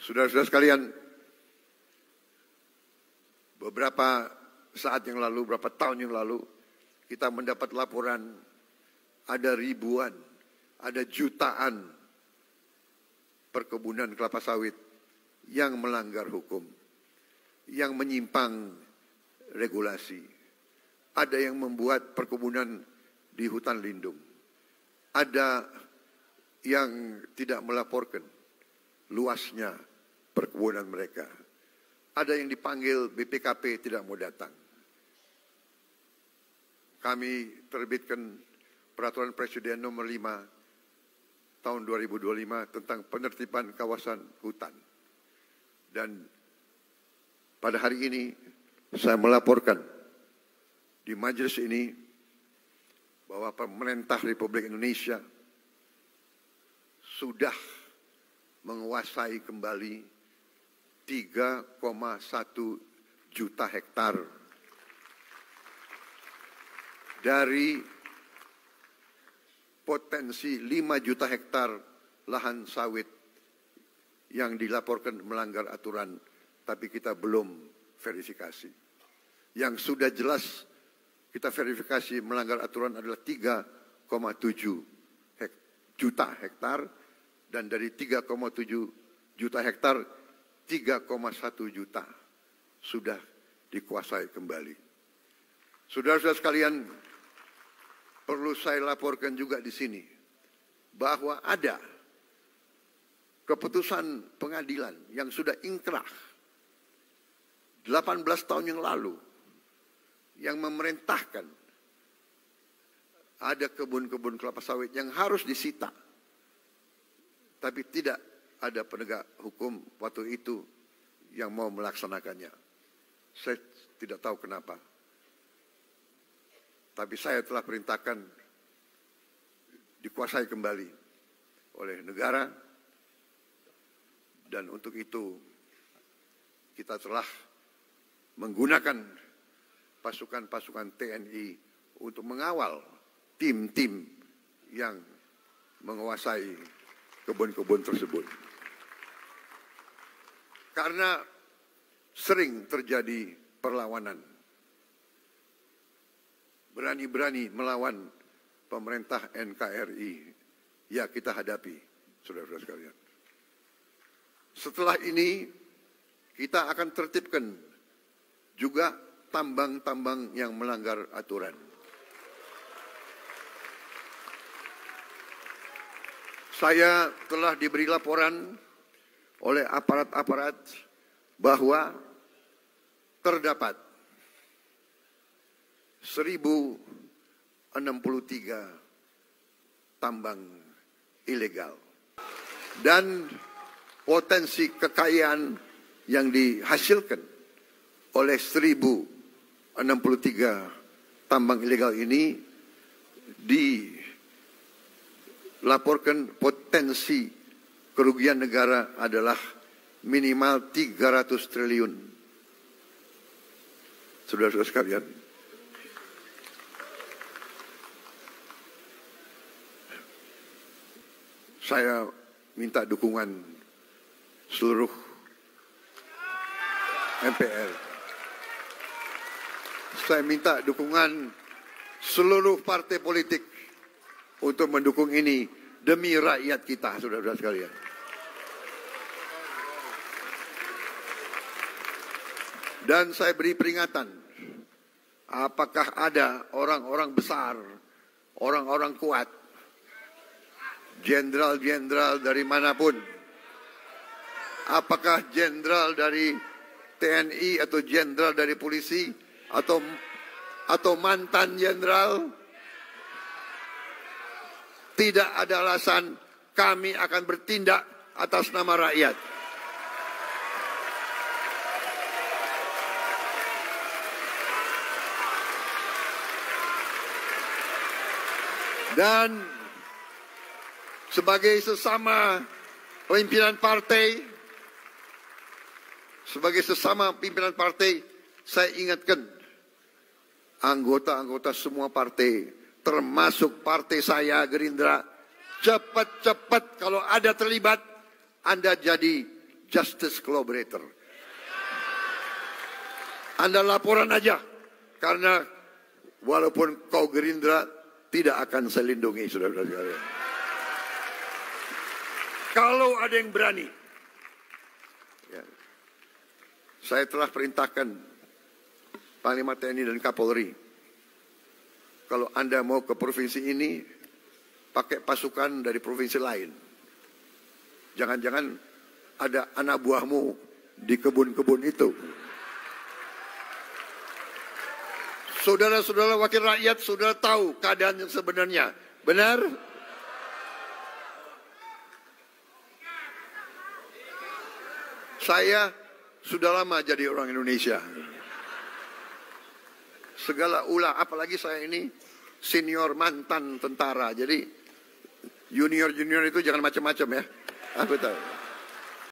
Saudara-saudara sekalian, beberapa saat yang lalu, beberapa tahun yang lalu, kita mendapat laporan ada ribuan, ada jutaan perkebunan kelapa sawit yang melanggar hukum, yang menyimpang regulasi. Ada yang membuat perkebunan di hutan lindung. Ada yang tidak melaporkan luasnya perkebunan mereka. Ada yang dipanggil BPKP tidak mau datang. Kami terbitkan Peraturan Presiden nomor 5 tahun 2025 tentang penertiban kawasan hutan. Dan pada hari ini saya melaporkan di majelis ini bahwa pemerintah Republik Indonesia sudah menguasai kembali 3,1 juta hektar dari potensi 5 juta hektar lahan sawit yang dilaporkan melanggar aturan, tapi kita belum verifikasi. Yang sudah jelas kita verifikasi melanggar aturan adalah 3,7 juta hektar, dan dari 3,7 juta hektar, 3,1 juta sudah dikuasai kembali. Saudara-saudara sekalian, perlu saya laporkan juga di sini bahwa ada keputusan pengadilan yang sudah ingkrah 18 tahun yang lalu yang memerintahkan ada kebun-kebun kelapa sawit yang harus disita, tapi tidak ada penegak hukum waktu itu yang mau melaksanakannya. Saya tidak tahu kenapa. Tapi saya telah perintahkan dikuasai kembali oleh negara, dan untuk itu kita telah menggunakan pasukan-pasukan TNI untuk mengawal tim-tim yang menguasai kebun-kebun tersebut. Karena sering terjadi perlawanan, berani-berani melawan pemerintah NKRI, ya kita hadapi, saudara-saudara sekalian. Setelah ini kita akan tertibkan juga tambang-tambang yang melanggar aturan. Saya telah diberi laporan oleh aparat-aparat bahwa terdapat 1.063 tambang ilegal. Dan potensi kekayaan yang dihasilkan oleh 1.063 tambang ilegal ini dilaporkan potensi kerugian negara adalah minimal 300 triliun. Saudara-saudara sekalian, saya minta dukungan seluruh MPR. Saya minta dukungan seluruh partai politik untuk mendukung ini demi rakyat kita, saudara-saudara sekalian. Dan saya beri peringatan, apakah ada orang-orang besar, orang-orang kuat, jenderal-jenderal dari manapun, apakah jenderal dari TNI atau jenderal dari polisi atau mantan jenderal, tidak ada alasan kami akan bertindak atas nama rakyat. Dan sebagai sesama pimpinan partai, saya ingatkan anggota-anggota semua partai, termasuk partai saya Gerindra, cepat-cepat kalau ada terlibat, Anda jadi justice collaborator. Anda laporan aja, karena walaupun kau Gerindra, tidak akan saya lindungi, saudara-saudara sekalian. Kalau ada yang berani, ya, saya telah perintahkan Panglima TNI dan Kapolri, kalau Anda mau ke provinsi ini, pakai pasukan dari provinsi lain. Jangan-jangan ada anak buahmu di kebun-kebun itu. Saudara-saudara wakil rakyat sudah tahu keadaan yang sebenarnya. Benar? Saya sudah lama jadi orang Indonesia. Segala ulah, apalagi saya ini senior mantan tentara. Jadi junior-junior itu jangan macam-macam ya. Aku tahu.